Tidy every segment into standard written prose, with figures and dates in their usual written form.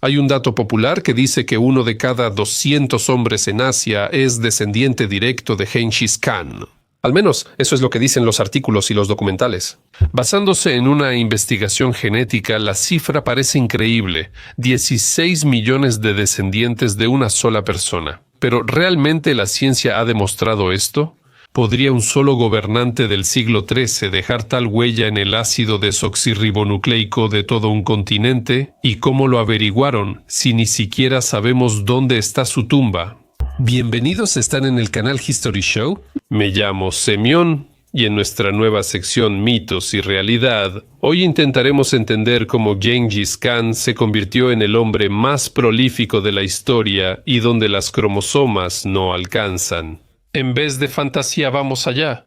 Hay un dato popular que dice que 1 de cada 200 hombres en Asia es descendiente directo de Genghis Khan. Al menos, eso es lo que dicen los artículos y los documentales. Basándose en una investigación genética, la cifra parece increíble: 16 millones de descendientes de una sola persona. ¿Pero realmente la ciencia ha demostrado esto? ¿Podría un solo gobernante del siglo XIII dejar tal huella en el ácido desoxirribonucleico de todo un continente? ¿Y cómo lo averiguaron si ni siquiera sabemos dónde está su tumba? Bienvenidos, están en el canal History Show. Me llamo Semyon y en nuestra nueva sección Mitos y Realidad, hoy intentaremos entender cómo Genghis Khan se convirtió en el hombre más prolífico de la historia y donde las cromosomas no alcanzan. En vez de fantasía, vamos allá.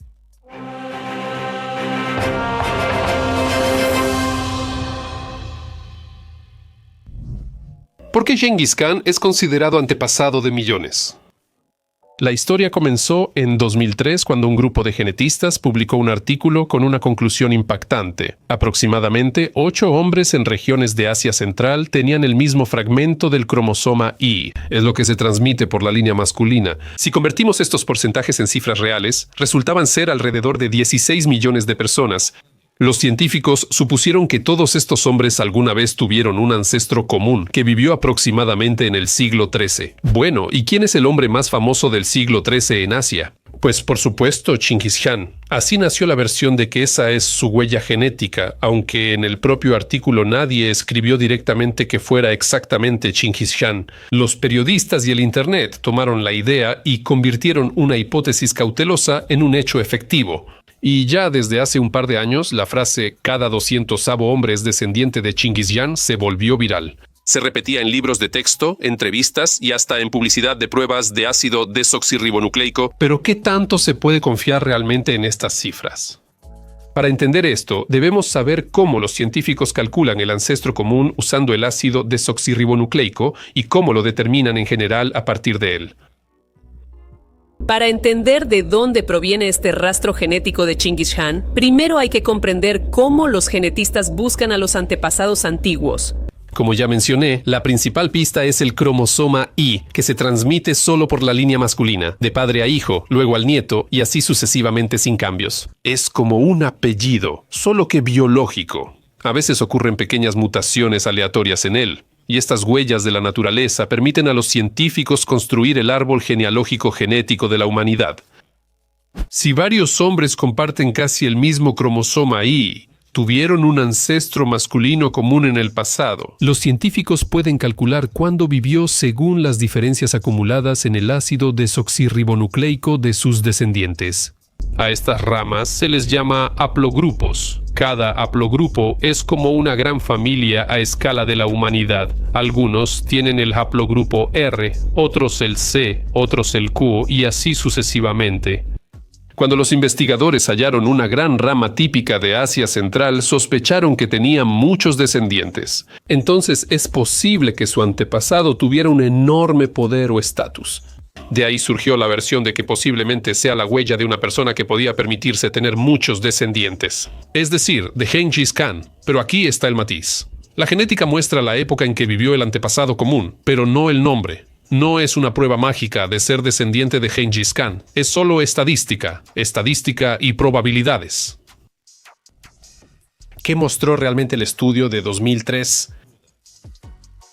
¿Por qué Genghis Khan es considerado antepasado de millones? La historia comenzó en 2003 cuando un grupo de genetistas publicó un artículo con una conclusión impactante. Aproximadamente 8 hombres en regiones de Asia Central tenían el mismo fragmento del cromosoma Y. Es lo que se transmite por la línea masculina. Si convertimos estos porcentajes en cifras reales, resultaban ser alrededor de 16 millones de personas. Los científicos supusieron que todos estos hombres alguna vez tuvieron un ancestro común que vivió aproximadamente en el siglo XIII. Bueno, ¿y quién es el hombre más famoso del siglo XIII en Asia? Pues por supuesto Genghis Khan. Así nació la versión de que esa es su huella genética, aunque en el propio artículo nadie escribió directamente que fuera exactamente Genghis Khan. Los periodistas y el Internet tomaron la idea y convirtieron una hipótesis cautelosa en un hecho efectivo. Y ya desde hace un par de años, la frase «cada 200avo hombre es descendiente de Genghis Khan» se volvió viral. Se repetía en libros de texto, entrevistas y hasta en publicidad de pruebas de ácido desoxirribonucleico. Pero ¿qué tanto se puede confiar realmente en estas cifras? Para entender esto, debemos saber cómo los científicos calculan el ancestro común usando el ácido desoxirribonucleico y cómo lo determinan en general a partir de él. Para entender de dónde proviene este rastro genético de Genghis Khan, primero hay que comprender cómo los genetistas buscan a los antepasados antiguos. Como ya mencioné, la principal pista es el cromosoma Y, que se transmite solo por la línea masculina, de padre a hijo, luego al nieto, y así sucesivamente sin cambios. Es como un apellido, solo que biológico. A veces ocurren pequeñas mutaciones aleatorias en él. Y estas huellas de la naturaleza permiten a los científicos construir el árbol genealógico genético de la humanidad. Si varios hombres comparten casi el mismo cromosoma Y, tuvieron un ancestro masculino común en el pasado, los científicos pueden calcular cuándo vivió según las diferencias acumuladas en el ácido desoxirribonucleico de sus descendientes. A estas ramas se les llama haplogrupos. Cada haplogrupo es como una gran familia a escala de la humanidad. Algunos tienen el haplogrupo R, otros el C, otros el Q y así sucesivamente. Cuando los investigadores hallaron una gran rama típica de Asia Central, sospecharon que tenía muchos descendientes. Entonces es posible que su antepasado tuviera un enorme poder o estatus. De ahí surgió la versión de que posiblemente sea la huella de una persona que podía permitirse tener muchos descendientes. Es decir, de Genghis Khan. Pero aquí está el matiz. La genética muestra la época en que vivió el antepasado común, pero no el nombre. No es una prueba mágica de ser descendiente de Genghis Khan. Es solo estadística y probabilidades. ¿Qué mostró realmente el estudio de 2003?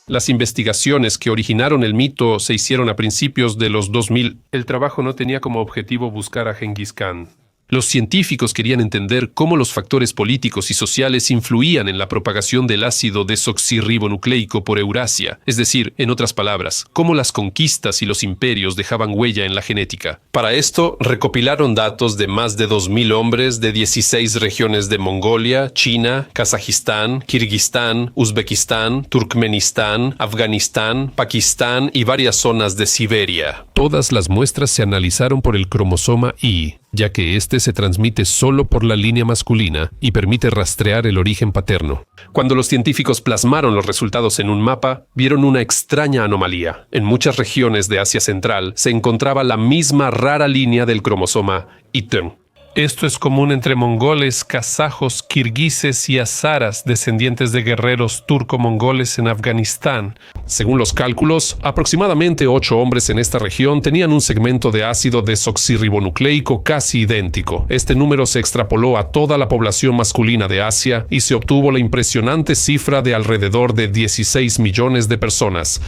Las investigaciones que originaron el mito se hicieron a principios de los 2000. El trabajo no tenía como objetivo buscar a Genghis Khan. Los científicos querían entender cómo los factores políticos y sociales influían en la propagación del ácido desoxirribonucleico por Eurasia, es decir, en otras palabras, cómo las conquistas y los imperios dejaban huella en la genética. Para esto, recopilaron datos de más de 2.000 hombres de 16 regiones de Mongolia, China, Kazajistán, Kirguistán, Uzbekistán, Turkmenistán, Afganistán, Pakistán y varias zonas de Siberia. Todas las muestras se analizaron por el cromosoma Y, ya que este se transmite solo por la línea masculina y permite rastrear el origen paterno. Cuando los científicos plasmaron los resultados en un mapa, vieron una extraña anomalía. En muchas regiones de Asia Central se encontraba la misma rara línea del cromosoma Y. Esto es común entre mongoles, kazajos, kirguises y azaras, descendientes de guerreros turco-mongoles en Afganistán. Según los cálculos, aproximadamente 8 hombres en esta región tenían un segmento de ácido desoxirribonucleico casi idéntico. Este número se extrapoló a toda la población masculina de Asia y se obtuvo la impresionante cifra de alrededor de 16 millones de personas.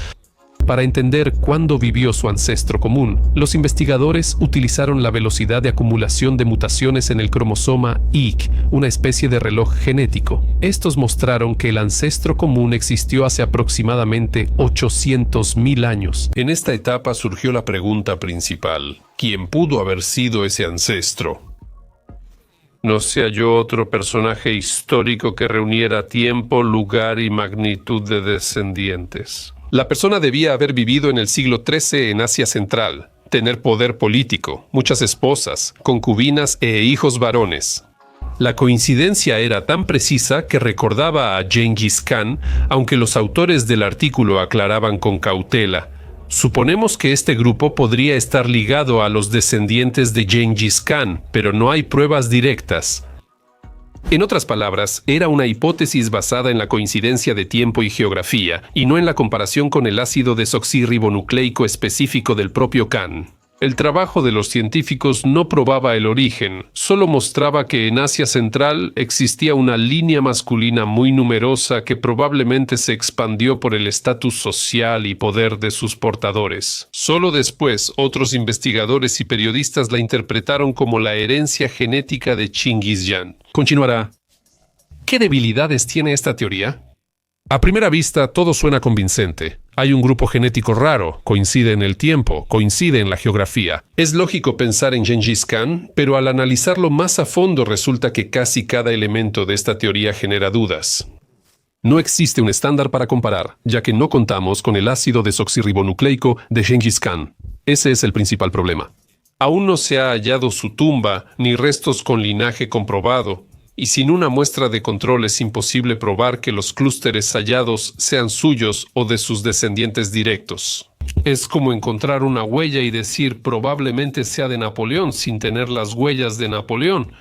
Para entender cuándo vivió su ancestro común, los investigadores utilizaron la velocidad de acumulación de mutaciones en el cromosoma Y, una especie de reloj genético. Estos mostraron que el ancestro común existió hace aproximadamente 800.000 años. En esta etapa surgió la pregunta principal: ¿quién pudo haber sido ese ancestro? No se halló otro personaje histórico que reuniera tiempo, lugar y magnitud de descendientes. La persona debía haber vivido en el siglo XIII en Asia Central, tener poder político, muchas esposas, concubinas e hijos varones. La coincidencia era tan precisa que recordaba a Gengis Khan, aunque los autores del artículo aclaraban con cautela. Suponemos que este grupo podría estar ligado a los descendientes de Gengis Khan, pero no hay pruebas directas. En otras palabras, era una hipótesis basada en la coincidencia de tiempo y geografía, y no en la comparación con el ácido desoxirribonucleico específico del propio Khan. El trabajo de los científicos no probaba el origen, solo mostraba que en Asia Central existía una línea masculina muy numerosa que probablemente se expandió por el estatus social y poder de sus portadores. Solo después, otros investigadores y periodistas la interpretaron como la herencia genética de Chinguis Khan. Continuará. ¿Qué debilidades tiene esta teoría? A primera vista, todo suena convincente. Hay un grupo genético raro, coincide en el tiempo, coincide en la geografía. Es lógico pensar en Gengis Khan, pero al analizarlo más a fondo resulta que casi cada elemento de esta teoría genera dudas. No existe un estándar para comparar, ya que no contamos con el ácido desoxirribonucleico de Gengis Khan. Ese es el principal problema. Aún no se ha hallado su tumba, ni restos con linaje comprobado, y sin una muestra de control es imposible probar que los clústeres hallados sean suyos o de sus descendientes directos. Es como encontrar una huella y decir probablemente sea de Napoleón sin tener las huellas de Napoleón.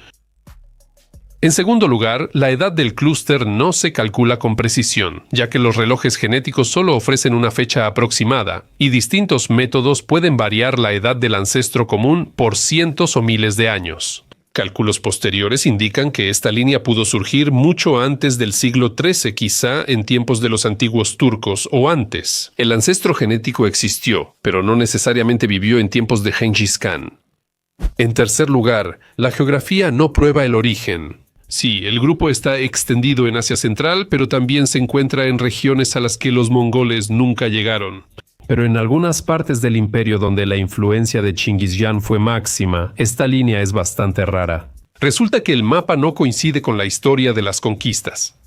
En segundo lugar, la edad del clúster no se calcula con precisión, ya que los relojes genéticos solo ofrecen una fecha aproximada, y distintos métodos pueden variar la edad del ancestro común por cientos o miles de años. Cálculos posteriores indican que esta línea pudo surgir mucho antes del siglo XIII, quizá en tiempos de los antiguos turcos o antes. El ancestro genético existió, pero no necesariamente vivió en tiempos de Gengis Khan. En tercer lugar, la geografía no prueba el origen. Sí, el grupo está extendido en Asia Central, pero también se encuentra en regiones a las que los mongoles nunca llegaron. Pero en algunas partes del imperio donde la influencia de Chinguis Khan fue máxima, esta línea es bastante rara. Resulta que el mapa no coincide con la historia de las conquistas.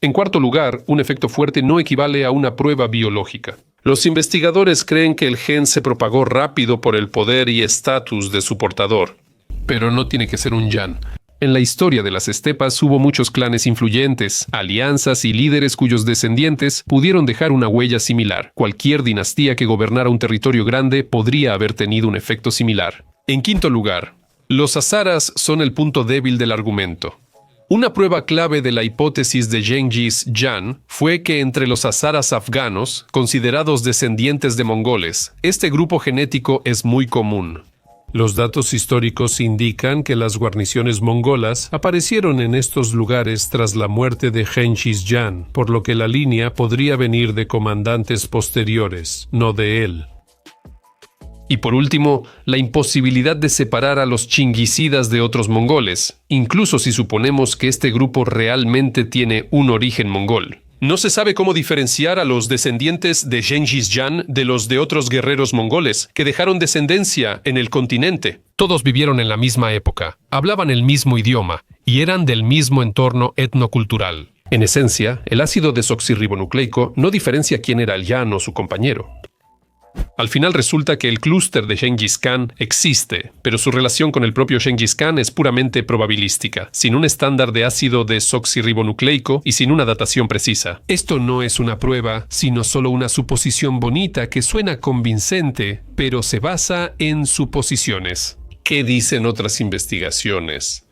En cuarto lugar, un efecto fuerte no equivale a una prueba biológica. Los investigadores creen que el gen se propagó rápido por el poder y estatus de su portador. Pero no tiene que ser un Khan. En la historia de las estepas hubo muchos clanes influyentes, alianzas y líderes cuyos descendientes pudieron dejar una huella similar. Cualquier dinastía que gobernara un territorio grande podría haber tenido un efecto similar. En quinto lugar, los hazaras son el punto débil del argumento. Una prueba clave de la hipótesis de Gengis Khan fue que entre los hazaras afganos, considerados descendientes de mongoles, este grupo genético es muy común. Los datos históricos indican que las guarniciones mongolas aparecieron en estos lugares tras la muerte de Gengis Khan, por lo que la línea podría venir de comandantes posteriores, no de él. Y por último, la imposibilidad de separar a los chinguisidas de otros mongoles, incluso si suponemos que este grupo realmente tiene un origen mongol. No se sabe cómo diferenciar a los descendientes de Gengis Khan de los de otros guerreros mongoles que dejaron descendencia en el continente. Todos vivieron en la misma época, hablaban el mismo idioma y eran del mismo entorno etnocultural. En esencia, el ácido desoxirribonucleico no diferencia quién era el Khan o su compañero. Al final resulta que el clúster de Gengis Khan existe, pero su relación con el propio Gengis Khan es puramente probabilística, sin un estándar de ácido desoxirribonucleico y sin una datación precisa. Esto no es una prueba, sino solo una suposición bonita que suena convincente, pero se basa en suposiciones. ¿Qué dicen otras investigaciones?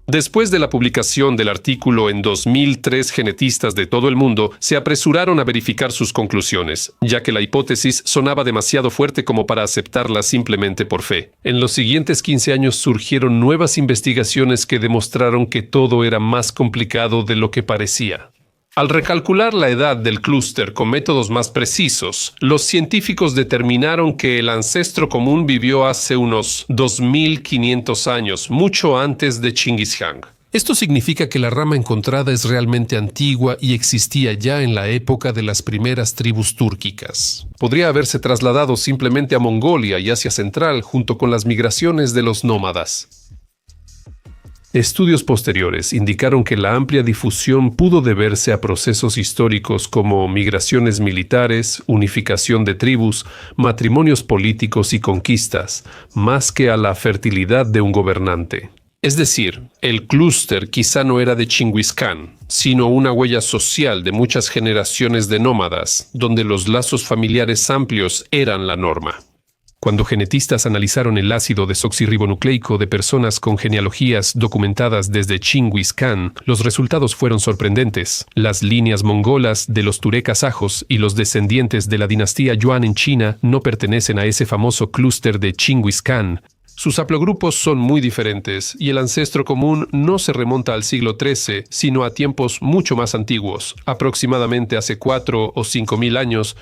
Después de la publicación del artículo en 2003, genetistas de todo el mundo se apresuraron a verificar sus conclusiones, ya que la hipótesis sonaba demasiado fuerte como para aceptarla simplemente por fe. En los siguientes 15 años surgieron nuevas investigaciones que demostraron que todo era más complicado de lo que parecía. Al recalcular la edad del clúster con métodos más precisos, los científicos determinaron que el ancestro común vivió hace unos 2500 años, mucho antes de Chinggis Khan. Esto significa que la rama encontrada es realmente antigua y existía ya en la época de las primeras tribus túrquicas. Podría haberse trasladado simplemente a Mongolia y Asia Central junto con las migraciones de los nómadas. Estudios posteriores indicaron que la amplia difusión pudo deberse a procesos históricos como migraciones militares, unificación de tribus, matrimonios políticos y conquistas, más que a la fertilidad de un gobernante. Es decir, el clúster quizá no era de Chinggis Khan, sino una huella social de muchas generaciones de nómadas, donde los lazos familiares amplios eran la norma. Cuando genetistas analizaron el ácido desoxirribonucleico de personas con genealogías documentadas desde Chinggis Khan, los resultados fueron sorprendentes. Las líneas mongolas de los Turé kazajos y los descendientes de la dinastía Yuan en China no pertenecen a ese famoso clúster de Chinggis Khan. Sus haplogrupos son muy diferentes y el ancestro común no se remonta al siglo XIII, sino a tiempos mucho más antiguos, aproximadamente hace 4 o 5.000 años.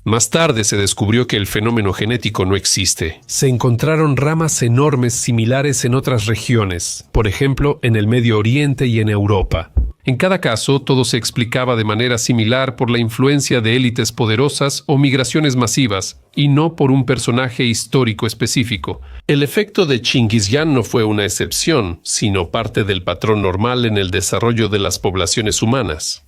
Más tarde se descubrió que el fenómeno genético no existe. Se encontraron ramas enormes similares en otras regiones, por ejemplo, en el Medio Oriente y en Europa. En cada caso, todo se explicaba de manera similar por la influencia de élites poderosas o migraciones masivas, y no por un personaje histórico específico. El efecto de Chinggis Khan no fue una excepción, sino parte del patrón normal en el desarrollo de las poblaciones humanas.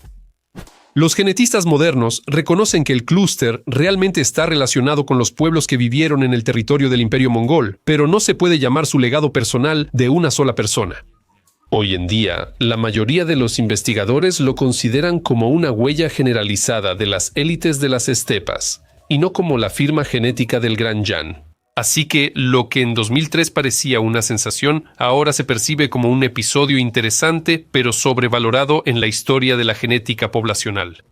Los genetistas modernos reconocen que el clúster realmente está relacionado con los pueblos que vivieron en el territorio del Imperio Mongol, pero no se puede llamar su legado personal de una sola persona. Hoy en día, la mayoría de los investigadores lo consideran como una huella generalizada de las élites de las estepas, y no como la firma genética del Gran Jan. Así que lo que en 2003 parecía una sensación, ahora se percibe como un episodio interesante, pero sobrevalorado en la historia de la genética poblacional.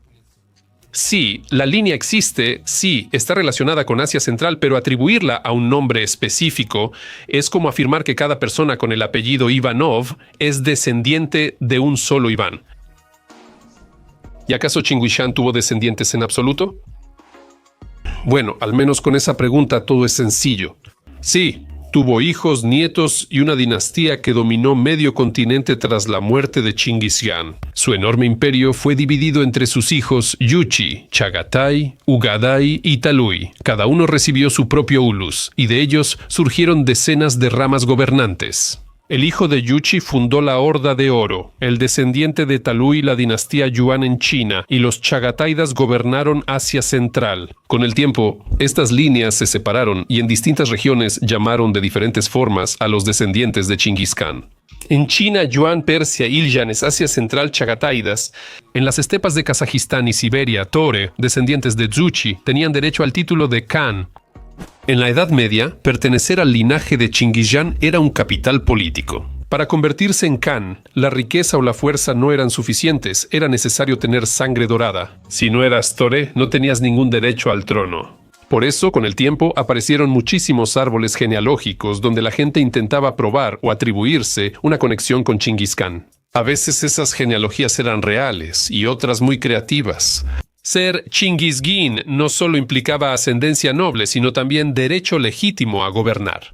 Sí, la línea existe, sí, está relacionada con Asia Central, pero atribuirla a un nombre específico es como afirmar que cada persona con el apellido Ivanov es descendiente de un solo Iván. ¿Y acaso Chinggis Khan tuvo descendientes en absoluto? Bueno, al menos con esa pregunta todo es sencillo. Sí, tuvo hijos, nietos y una dinastía que dominó medio continente tras la muerte de Chinggis Khan. Su enorme imperio fue dividido entre sus hijos Yuchi, Chagatai, Ugadai y Talui. Cada uno recibió su propio ulus, y de ellos surgieron decenas de ramas gobernantes. El hijo de Yuchi fundó la Horda de Oro, el descendiente de Talui la dinastía Yuan en China, y los Chagatáidas gobernaron Asia Central. Con el tiempo, estas líneas se separaron y en distintas regiones llamaron de diferentes formas a los descendientes de Chinggis Khan. En China, Yuan, Persia, Iljanes, Asia Central, Chagatáidas. En las estepas de Kazajistán y Siberia, Tore, descendientes de Dzuchi, tenían derecho al título de Khan. En la Edad Media, pertenecer al linaje de Chinggis Khan era un capital político. Para convertirse en Khan, la riqueza o la fuerza no eran suficientes, era necesario tener sangre dorada. Si no eras Tore, no tenías ningún derecho al trono. Por eso, con el tiempo, aparecieron muchísimos árboles genealógicos donde la gente intentaba probar o atribuirse una conexión con Chinggis Khan. A veces esas genealogías eran reales y otras muy creativas. Ser Chinggis-Gin no solo implicaba ascendencia noble, sino también derecho legítimo a gobernar.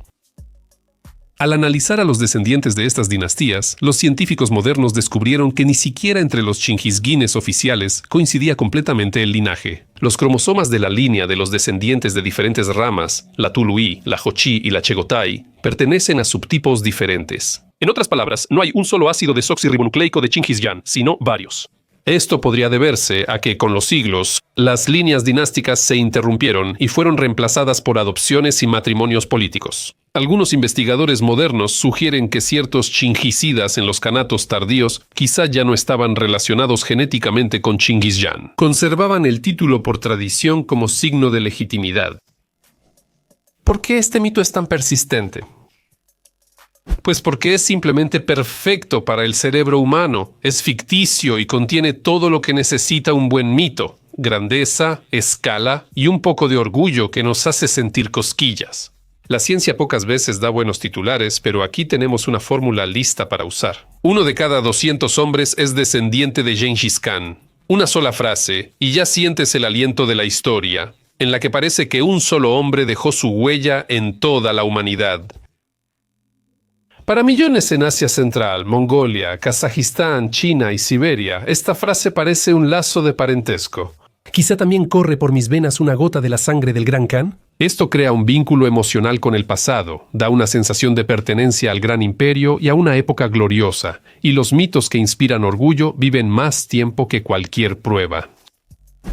Al analizar a los descendientes de estas dinastías, los científicos modernos descubrieron que ni siquiera entre los Chinggis-Gines oficiales coincidía completamente el linaje. Los cromosomas de la línea de los descendientes de diferentes ramas, la Tului, la Jochi y la Chegotai, pertenecen a subtipos diferentes. En otras palabras, no hay un solo ácido desoxirribonucleico de Chinggis Khan, sino varios. Esto podría deberse a que, con los siglos, las líneas dinásticas se interrumpieron y fueron reemplazadas por adopciones y matrimonios políticos. Algunos investigadores modernos sugieren que ciertos chingisidas en los khanatos tardíos quizá ya no estaban relacionados genéticamente con Chinggis Khan. Conservaban el título por tradición como signo de legitimidad. ¿Por qué este mito es tan persistente? Pues porque es simplemente perfecto para el cerebro humano, es ficticio y contiene todo lo que necesita un buen mito: grandeza, escala y un poco de orgullo que nos hace sentir cosquillas. La ciencia pocas veces da buenos titulares, pero aquí tenemos una fórmula lista para usar. 1 de cada 200 hombres es descendiente de Gengis Khan. Una sola frase, y ya sientes el aliento de la historia, en la que parece que un solo hombre dejó su huella en toda la humanidad. Para millones en Asia Central, Mongolia, Kazajistán, China y Siberia, esta frase parece un lazo de parentesco. ¿Quizá también corre por mis venas una gota de la sangre del Gran Khan? Esto crea un vínculo emocional con el pasado, da una sensación de pertenencia al gran imperio y a una época gloriosa, y los mitos que inspiran orgullo viven más tiempo que cualquier prueba.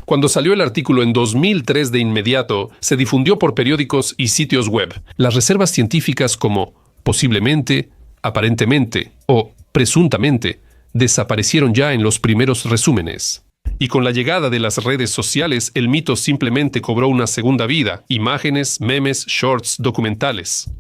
Cuando salió el artículo en 2003, de inmediato se difundió por periódicos y sitios web. Las reservas científicas como posiblemente, aparentemente o presuntamente desaparecieron ya en los primeros resúmenes. Y con la llegada de las redes sociales, el mito simplemente cobró una segunda vida: imágenes, memes, shorts, documentales.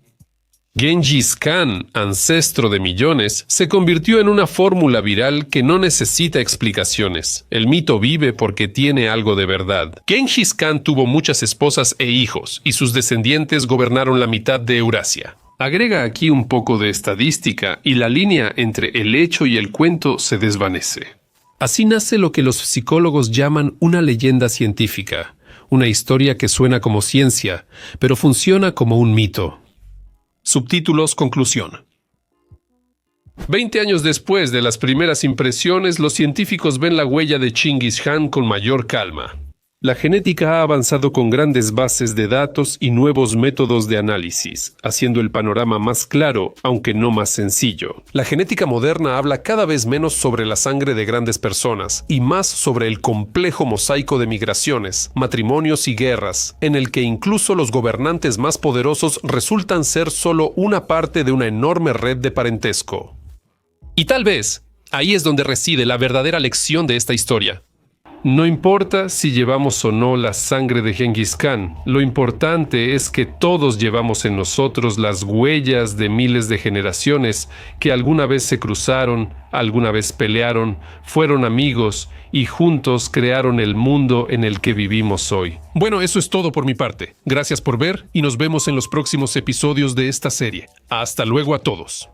Gengis Khan, ancestro de millones, se convirtió en una fórmula viral que no necesita explicaciones. El mito vive porque tiene algo de verdad. Gengis Khan tuvo muchas esposas e hijos, y sus descendientes gobernaron la mitad de Eurasia. Agrega aquí un poco de estadística y la línea entre el hecho y el cuento se desvanece. Así nace lo que los psicólogos llaman una leyenda científica, una historia que suena como ciencia, pero funciona como un mito. Subtítulos, conclusión. 20 años después de las primeras impresiones, los científicos ven la huella de Chingis Khan con mayor calma. La genética ha avanzado con grandes bases de datos y nuevos métodos de análisis, haciendo el panorama más claro, aunque no más sencillo. La genética moderna habla cada vez menos sobre la sangre de grandes personas y más sobre el complejo mosaico de migraciones, matrimonios y guerras, en el que incluso los gobernantes más poderosos resultan ser solo una parte de una enorme red de parentesco. Y tal vez, ahí es donde reside la verdadera lección de esta historia. No importa si llevamos o no la sangre de Gengis Khan, lo importante es que todos llevamos en nosotros las huellas de miles de generaciones que alguna vez se cruzaron, alguna vez pelearon, fueron amigos y juntos crearon el mundo en el que vivimos hoy. Bueno, eso es todo por mi parte. Gracias por ver y nos vemos en los próximos episodios de esta serie. Hasta luego a todos.